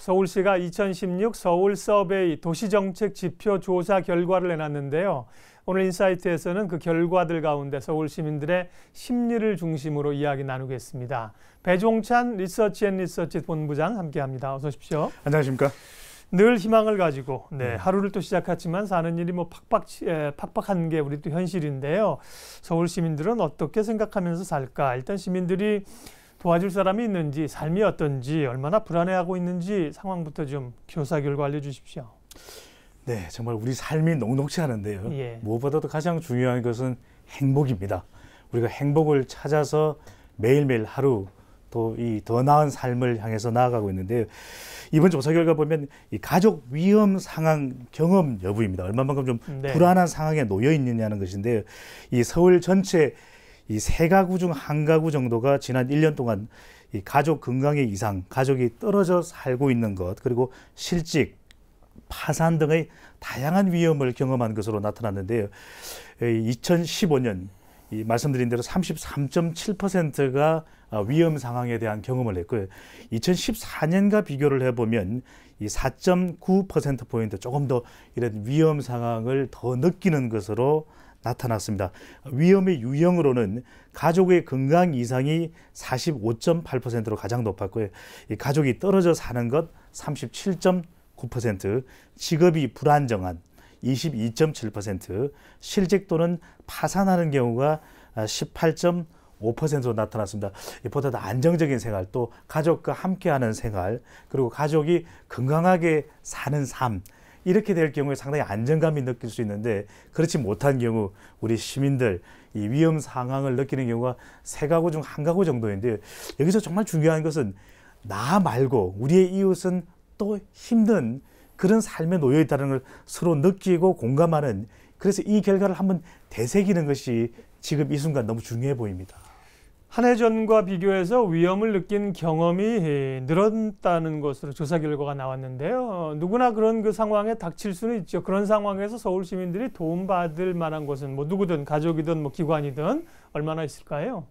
서울시가 2016 서울 서베이 도시정책 지표 조사 결과를 내놨는데요. 오늘 인사이트에서는 그 결과들 가운데 서울 시민들의 심리를 중심으로 이야기 나누겠습니다. 배종찬 리서치 본부장 함께합니다. 어서 오십시오. 안녕하십니까? 늘 희망을 가지고 하루를 또 시작했지만 사는 일이 팍팍한 게 우리 또 현실인데요. 서울 시민들은 어떻게 생각하면서 살까? 일단 시민들이 도와줄 사람이 있는지, 삶이 어떤지, 얼마나 불안해하고 있는지 상황부터 좀 조사 결과 알려주십시오. 네, 정말 우리 삶이 녹록치 않은데요. 예. 무엇보다도 가장 중요한 것은 행복입니다. 우리가 행복을 찾아서 매일매일 하루 또 이 더 나은 삶을 향해서 나아가고 있는데요. 이번 조사 결과 보면 이 가족 위험 상황 경험 여부입니다. 얼마만큼 좀 불안한 상황에 놓여 있느냐는 것인데요. 이 서울 전체 이 세 가구 중 한 가구 정도가 지난 1년 동안 이 가족 건강의 이상, 가족이 떨어져 살고 있는 것, 그리고 실직, 파산 등의 다양한 위험을 경험한 것으로 나타났는데요. 2015년 이 말씀드린 대로 33.7%가 위험 상황에 대한 경험을 했고요. 2014년과 비교를 해보면 이 4.9%포인트 조금 더 이런 위험 상황을 더 느끼는 것으로 나타났습니다. 위험의 유형으로는 가족의 건강 이상이 45.8%로 가장 높았고요. 이 가족이 떨어져 사는 것 37.9%, 직업이 불안정한 22.7%, 실직 또는 파산하는 경우가 18.5%로 나타났습니다. 보다 안정적인 생활, 또 가족과 함께하는 생활, 그리고 가족이 건강하게 사는 삶, 이렇게 될 경우에 상당히 안정감이 느낄 수 있는데, 그렇지 못한 경우 우리 시민들 이 위험 상황을 느끼는 경우가 세 가구 중 한 가구 정도인데요. 여기서 정말 중요한 것은 나 말고 우리의 이웃은 또 힘든 그런 삶에 놓여 있다는 걸 서로 느끼고 공감하는, 그래서 이 결과를 한번 되새기는 것이 지금 이 순간 너무 중요해 보입니다. 한 해 전과 비교해서 위험을 느낀 경험이 늘었다는 것으로 조사 결과가 나왔는데요. 누구나 그런 그 상황에 닥칠 수는 있죠. 그런 상황에서 서울 시민들이 도움받을 만한 것은 뭐 누구든 가족이든 뭐 기관이든 얼마나 있을까요?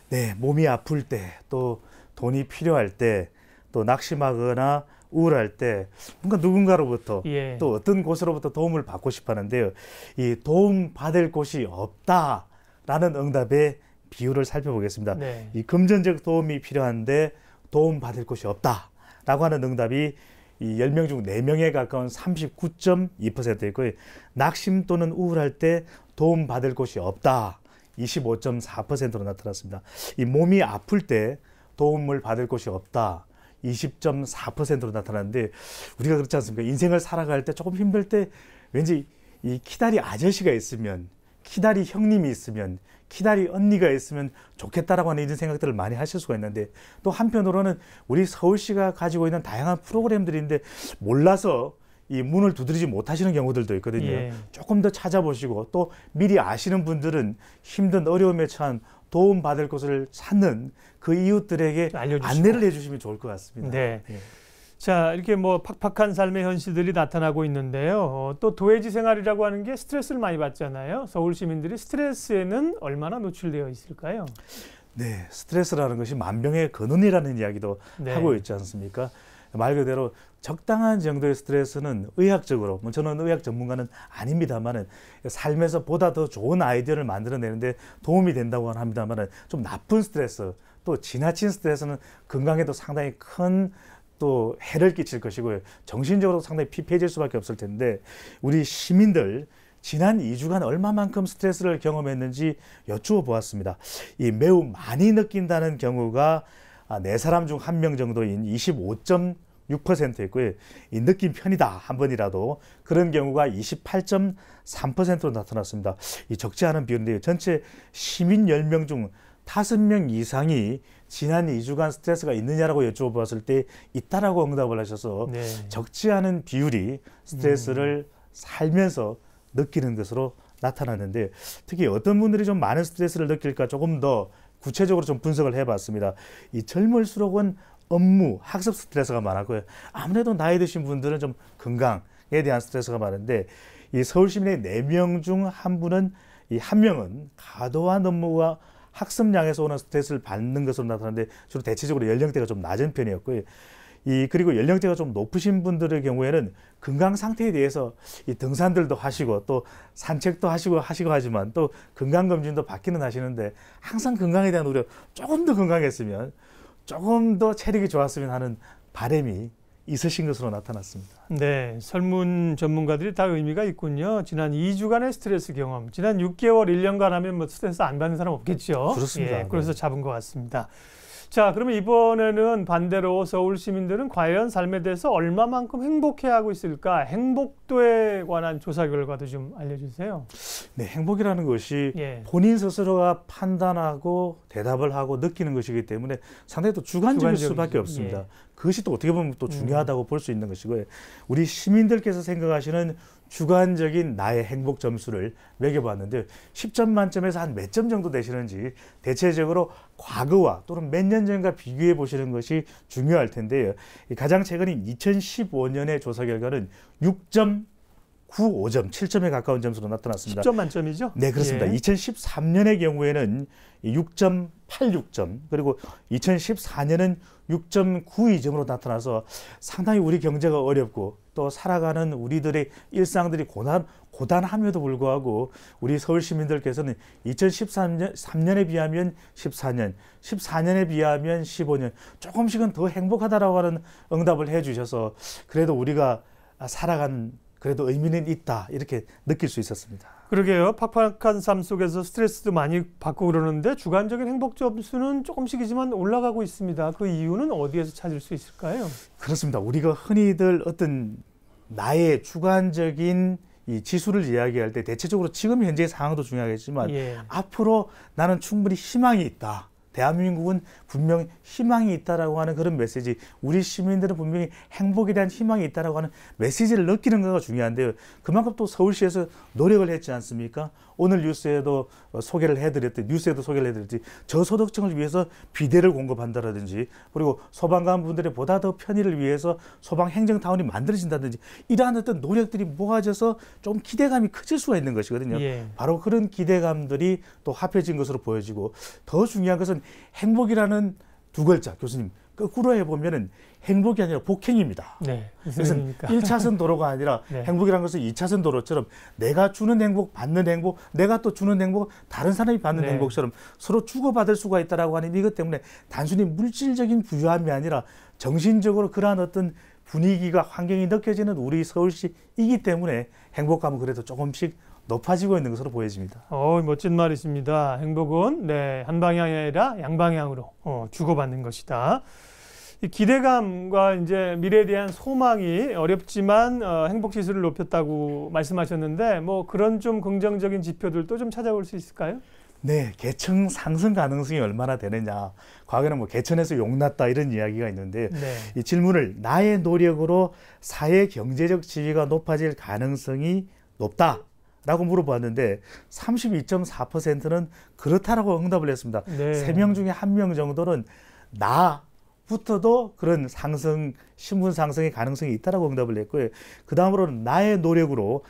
네, 몸이 아플 때, 또 돈이 필요할 때, 또 낙심하거나 우울할 때 뭔가 누군가로부터 또 어떤 곳으로부터 도움을 받고 싶어 하는데요. 이 도움 받을 곳이 없다라는 응답의 비율을 살펴보겠습니다. 네. 이 금전적 도움이 필요한데 도움 받을 곳이 없다라고 하는 응답이 이 10명 중 4명에 가까운 39.2%였고요. 낙심 또는 우울할 때 도움 받을 곳이 없다 25.4%로 나타났습니다. 이 몸이 아플 때 도움을 받을 곳이 없다 20.4%로 나타났는데, 우리가 그렇지 않습니까? 인생을 살아갈 때 조금 힘들 때 왠지 이 키다리 아저씨가 있으면, 키다리 형님이 있으면, 키다리 언니가 있으면 좋겠다라고 하는 이런 생각들을 많이 하실 수가 있는데, 또 한편으로는 우리 서울시가 가지고 있는 다양한 프로그램들인데 몰라서 이 문을 두드리지 못하시는 경우들도 있거든요. 조금 더 찾아보시고, 또 미리 아시는 분들은 힘든 어려움에 처한 도움받을 곳을 찾는 그 이웃들에게 안내를 해주시면 좋을 것 같습니다. 네. 자, 이렇게 뭐 팍팍한 삶의 현실들이 나타나고 있는데요. 또 도외지 생활이라고 하는 게 스트레스를 많이 받잖아요. 서울 시민들이 스트레스에는 얼마나 노출되어 있을까요? 네, 스트레스라는 것이 만병의 근원이라는 이야기도 하고 있지 않습니까? 말 그대로 적당한 정도의 스트레스는 의학적으로, 저는 의학 전문가는 아닙니다만은 삶에서 보다 더 좋은 아이디어를 만들어내는데 도움이 된다고 합니다만은, 좀 나쁜 스트레스, 또 지나친 스트레스는 건강에도 상당히 큰 또 해를 끼칠 것이고요. 정신적으로 상당히 피폐해질 수밖에 없을 텐데, 우리 시민들 지난 2주간 얼마만큼 스트레스를 경험했는지 여쭈어 보았습니다. 이 매우 많이 느낀다는 경우가 4사람 중 1명 정도인 25.6%였고요. 이 느낀 편이다 한 번이라도, 그런 경우가 28.3%로 나타났습니다. 이 적지 않은 비율인데요. 전체 시민 10명 중 5명 이상이 지난 2주간 스트레스가 있느냐라고 여쭤보았을 때 있다라고 응답을 하셔서 적지 않은 비율이 스트레스를 살면서 느끼는 것으로 나타났는데, 특히 어떤 분들이 좀 많은 스트레스를 느낄까 조금 더 구체적으로 좀 분석을 해봤습니다. 이 젊을수록은 업무, 학습 스트레스가 많았고요. 아무래도 나이 드신 분들은 좀 건강에 대한 스트레스가 많은데, 이 서울 시민의 4명 중 한 분은, 이 한 명은 과도한 업무와 학습량에서 오는 스트레스를 받는 것으로 나타나는데, 주로 대체적으로 연령대가 좀 낮은 편이었고요. 그리고 연령대가 좀 높으신 분들의 경우에는 건강 상태에 대해서 이 등산들도 하시고 또 산책도 하시고 하지만 또 건강 검진도 받기는 하시는데 항상 건강에 대한 우려, 조금 더 건강했으면, 조금 더 체력이 좋았으면 하는 바람이 있으신 것으로 나타났습니다. 네, 설문 전문가들이 다 의미가 있군요. 지난 2주간의 스트레스 경험, 지난 6개월, 1년간 하면 뭐 스트레스 안 받는 사람 없겠죠. 그렇습니다. 예, 그래서 잡은 것 같습니다. 자, 그러면 이번에는 반대로 서울 시민들은 과연 삶에 대해서 얼마만큼 행복해하고 있을까? 행복도에 관한 조사 결과도 좀 알려주세요. 네, 행복이라는 것이 예. 본인 스스로가 판단하고 대답을 하고 느끼는 것이기 때문에 상당히 또 주관적일 수밖에 없습니다. 예. 그것이 또 어떻게 보면 또 중요하다고 볼 수 있는 것이고요. 우리 시민들께서 생각하시는 주관적인 나의 행복 점수를 매겨봤는데 10점 만점에서 한 몇 점 정도 되시는지 대체적으로 과거와 또는 몇 년 전과 비교해 보시는 것이 중요할 텐데요. 가장 최근인 2015년의 조사 결과는 6.95점, 7점에 가까운 점수로 나타났습니다. 10점 만점이죠? 네, 그렇습니다. 예. 2013년의 경우에는 6.86점, 그리고 2014년은 6.92점으로 나타나서 상당히 우리 경제가 어렵고 또 살아가는 우리들의 일상들이 고단함에도 불구하고 우리 서울 시민들께서는 2013년에 비하면 14년, 14년에 비하면 15년 조금씩은 더 행복하다라고 하는 응답을 해주셔서 그래도 우리가 살아간 그래도 의미는 있다 이렇게 느낄 수 있었습니다. 그러게요. 팍팍한 삶 속에서 스트레스도 많이 받고 그러는데 주관적인 행복 점수는 조금씩이지만 올라가고 있습니다. 그 이유는 어디에서 찾을 수 있을까요? 그렇습니다. 우리가 흔히들 어떤 나의 주관적인 이 지수를 이야기할 때 대체적으로 지금 현재의 상황도 중요하겠지만 예. 앞으로 나는 충분히 희망이 있다. 대한민국은 분명히 희망이 있다라고 하는 그런 메시지, 우리 시민들은 분명히 행복에 대한 희망이 있다라고 하는 메시지를 느끼는 거가 중요한데요. 그만큼 또 서울시에서 노력을 했지 않습니까? 오늘 뉴스에도 소개를 해드렸듯이 저소득층을 위해서 비대를 공급한다라든지 그리고 소방관 분들의 보다 더 편의를 위해서 소방행정타운이 만들어진다든지 이러한 어떤 노력들이 모아져서 좀 기대감이 커질 수가 있는 것이거든요. 예. 바로 그런 기대감들이 또 합해진 것으로 보여지고 더 중요한 것은 행복이라는 두 글자, 교수님 거꾸로 해보면은 행복이 아니라 복행입니다. 네. 그것은 1차선 도로가 아니라 네. 행복이라는 것은 2차선 도로처럼 내가 주는 행복, 받는 행복, 내가 또 주는 행복, 다른 사람이 받는 네. 행복처럼 서로 주고받을 수가 있다라고 하는 이것 때문에 단순히 물질적인 부유함이 아니라 정신적으로 그러한 어떤 분위기가 환경이 느껴지는 우리 서울시이기 때문에 행복감은 그래도 조금씩 높아지고 있는 것으로 보여집니다. 멋진 말이십니다. 행복은 한 방향이 아니라 양방향으로 주고받는 것이다. 이 기대감과 이제 미래에 대한 소망이 어렵지만 행복 지수를 높였다고 말씀하셨는데 뭐 그런 좀 긍정적인 지표들도 좀 찾아볼 수 있을까요? 네, 계층 상승 가능성이 얼마나 되느냐. 과거에는 뭐 개천에서 용났다 이런 이야기가 있는데 네. 이 질문을 나의 노력으로 사회 경제적 지위가 높아질 가능성이 높다라고 물어봤는데 32.4%는 그렇다라고 응답을 했습니다. 네. 3명 중에 1명 정도는 나부터도 그런 상승, 신분 상승의 가능성이 있다라고 응답을 했고요. 그 다음으로는 나의 노력으로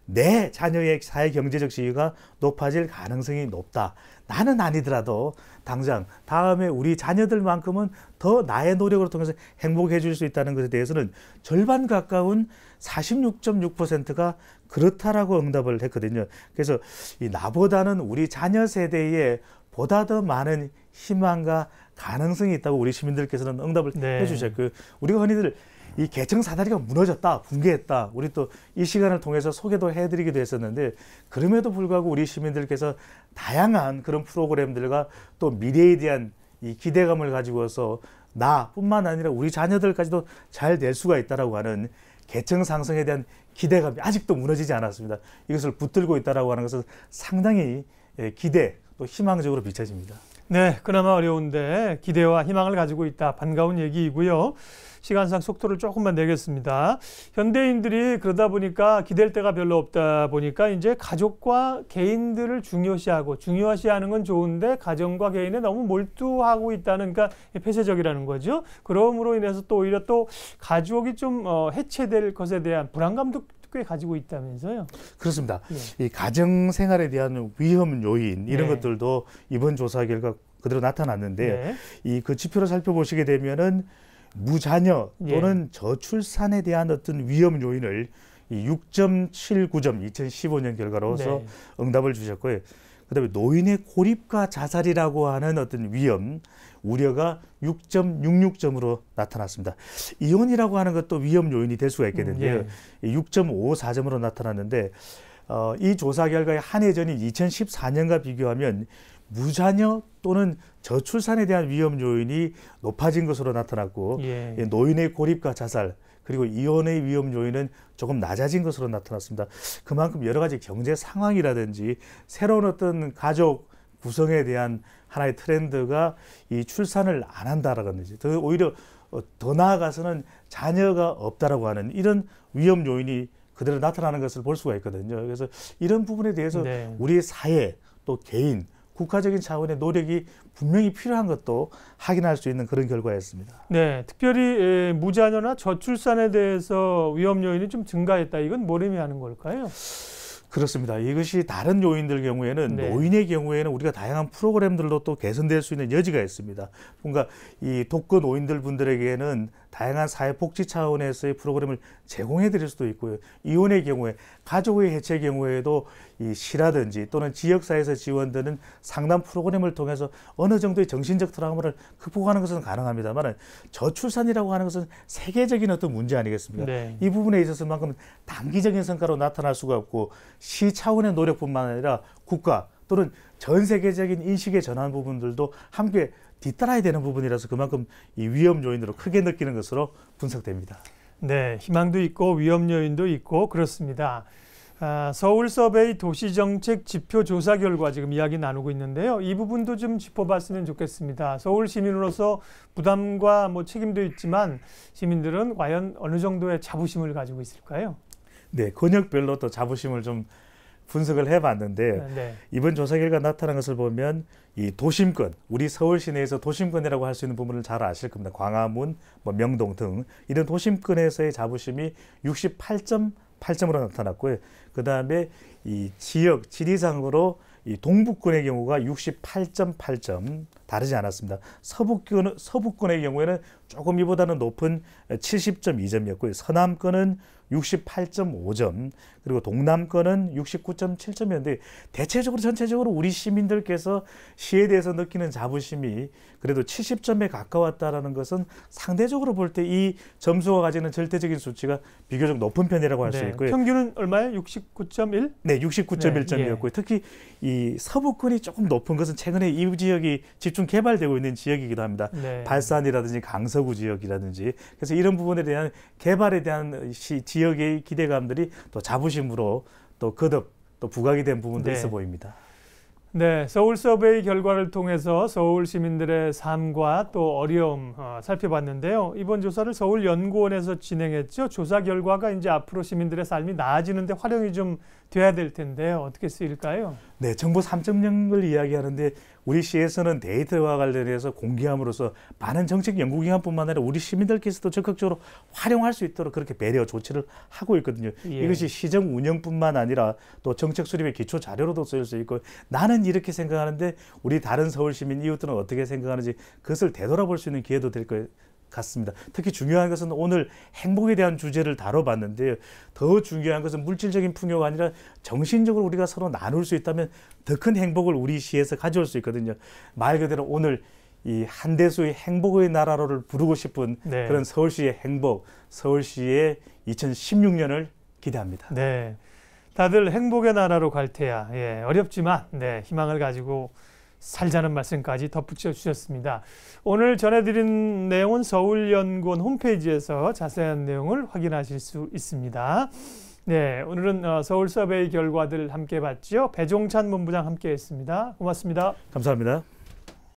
내 자녀의 사회 경제적 지위가 높아질 가능성이 높다. 나는 아니더라도 당장 다음에 우리 자녀들만큼은 더 나의 노력을 통해서 행복해 줄 수 있다는 것에 대해서는 절반 가까운 46.6%가 그렇다라고 응답을 했거든요. 그래서 이 나보다는 우리 자녀 세대에 보다 더 많은 희망과 가능성이 있다고 우리 시민들께서는 응답을 해주셨고요. 우리가 흔히들 이 계층 사다리가 무너졌다, 붕괴했다. 우리 또 이 시간을 통해서 소개도 해드리기도 했었는데 그럼에도 불구하고 우리 시민들께서 다양한 그런 프로그램들과 또 미래에 대한 이 기대감을 가지고서 나뿐만 아니라 우리 자녀들까지도 잘 될 수가 있다라고 하는 계층 상승에 대한 기대감이 아직도 무너지지 않았습니다. 이것을 붙들고 있다라고 하는 것은 상당히 기대 또 희망적으로 비춰집니다. 네, 그나마 어려운데 기대와 희망을 가지고 있다. 반가운 얘기이고요. 시간상 속도를 조금만 내겠습니다. 현대인들이 그러다 보니까 기댈 데가 별로 없다 보니까 이제 가족과 개인들을 중요시하는 건 좋은데 가정과 개인에 너무 몰두하고 있다는, 그러니까 폐쇄적이라는 거죠. 그러므로 인해서 또 오히려 또 가족이 좀 해체될 것에 대한 불안감도 꽤 가지고 있다면서요? 그렇습니다. 예. 이 가정 생활에 대한 위험 요인 이런 네. 것들도 이번 조사 결과 그대로 나타났는데 네. 이 그 지표를 살펴보시게 되면은 무자녀 예. 또는 저출산에 대한 어떤 위험 요인을 이 6.79점 2015년 결과로서 네. 응답을 주셨고요. 그다음에 노인의 고립과 자살이라고 하는 어떤 위험 우려가 6.66점으로 나타났습니다. 이혼이라고 하는 것도 위험 요인이 될 수가 있겠는데요. 6.54점으로 나타났는데 이 조사 결과의 한 해 전인 2014년과 비교하면 무자녀 또는 저출산에 대한 위험 요인이 높아진 것으로 나타났고 예. 노인의 고립과 자살 그리고 이혼의 위험 요인은 조금 낮아진 것으로 나타났습니다. 그만큼 여러 가지 경제 상황이라든지 새로운 어떤 가족 구성에 대한 하나의 트렌드가 이 출산을 안 한다라는 거지. 더 오히려 더 나아가서는 자녀가 없다라고 하는 이런 위험 요인이 그대로 나타나는 것을 볼 수가 있거든요. 그래서 이런 부분에 대해서 네. 우리의 사회 또 개인 국가적인 차원의 노력이 분명히 필요한 것도 확인할 수 있는 그런 결과였습니다. 네, 특별히 무자녀나 저출산에 대해서 위험 요인이 좀 증가했다. 이건 뭘 의미하는 걸까요? 그렇습니다. 이것이 다른 요인들 경우에는 네. 노인의 경우에는 우리가 다양한 프로그램들로 또 개선될 수 있는 여지가 있습니다. 뭔가 이 독거 노인들 분들에게는 다양한 사회복지 차원에서의 프로그램을 제공해 드릴 수도 있고요. 이혼의 경우에 가족의 해체 경우에도 이 시라든지 또는 지역사회에서 지원되는 상담 프로그램을 통해서 어느 정도의 정신적 트라우마를 극복하는 것은 가능합니다만 저출산이라고 하는 것은 세계적인 어떤 문제 아니겠습니까? 네. 이 부분에 있어서만큼 단기적인 성과로 나타날 수가 없고 시 차원의 노력뿐만 아니라 국가 또는 전 세계적인 인식의 전환 부분들도 함께 뒤따라야 되는 부분이라서 그만큼 이 위험 요인으로 크게 느끼는 것으로 분석됩니다. 네, 희망도 있고 위험 요인도 있고 그렇습니다. 서울 서베이 도시정책 지표 조사 결과 지금 이야기 나누고 있는데요. 이 부분도 좀 짚어봤으면 좋겠습니다. 서울 시민으로서 부담과 책임도 있지만 시민들은 과연 어느 정도의 자부심을 가지고 있을까요? 네, 권역별로 또 자부심을 좀 분석을 해봤는데 네. 이번 조사 결과 나타난 것을 보면 이 도심권, 우리 서울 시내에서 도심권이라고 할 수 있는 부분을 잘 아실 겁니다. 광화문, 명동 등 이런 도심권에서의 자부심이 68.8점으로 나타났고요. 그 다음에 이 지역 지리상으로 이 동북권의 경우가 68.8점 다르지 않았습니다. 서북권의 경우에는 조금 이보다는 높은 70.2점이었고요. 서남권은 68.5점 그리고 동남권은 69.7점이었는데 대체적으로 전체적으로 우리 시민들께서 시에 대해서 느끼는 자부심이 그래도 70점에 가까웠다라는 것은 상대적으로 볼 때 이 점수가 가지는 절대적인 수치가 비교적 높은 편이라고 할 수 네. 있고요. 평균은 얼마예요? 69.1? 네, 69.1점이었고요. 예. 특히 이 서북권이 조금 높은 것은 최근에 이 지역이 집중 개발되고 있는 지역이기도 합니다. 네. 발산이라든지 강서구 지역이라든지 그래서 이런 부분에 대한 개발에 대한 지역의 기대감들이 또 자부심으로 또 거듭 또 부각이 된 부분도 네. 있어 보입니다. 네, 서울 서베이 결과를 통해서 서울 시민들의 삶과 또 어려움 살펴봤는데요. 이번 조사를 서울연구원에서 진행했죠. 조사 결과가 이제 앞으로 시민들의 삶이 나아지는데 활용이 좀 돼야 될 텐데요. 어떻게 쓰일까요? 네, 정부 3.0을 이야기하는데 우리 시에서는 데이터와 관련해서 공개함으로써 많은 정책 연구기관뿐만 아니라 우리 시민들께서도 적극적으로 활용할 수 있도록 그렇게 배려 조치를 하고 있거든요. 예. 이것이 시정 운영뿐만 아니라 또 정책 수립의 기초 자료로도 쓰일 수 있고 나는 이렇게 생각하는데 우리 다른 서울 시민 이웃들은 어떻게 생각하는지 그것을 되돌아볼 수 있는 기회도 될 거예요. 같습니다. 특히 중요한 것은 오늘 행복에 대한 주제를 다뤄봤는데요. 더 중요한 것은 물질적인 풍요가 아니라 정신적으로 우리가 서로 나눌 수 있다면 더 큰 행복을 우리 시에서 가져올 수 있거든요. 말 그대로 오늘 이 한대수의 행복의 나라로를 부르고 싶은 네. 그런 서울시의 행복, 서울시의 2016년을 기대합니다. 네, 다들 행복의 나라로 갈 테야. 예, 어렵지만 희망을 가지고 살자는 말씀까지 덧붙여 주셨습니다. 오늘 전해드린 내용은 서울연구원 홈페이지에서 자세한 내용을 확인하실 수 있습니다. 네, 오늘은 서울 서베이 결과들 함께 봤죠. 배종찬 본부장 함께했습니다. 고맙습니다. 감사합니다.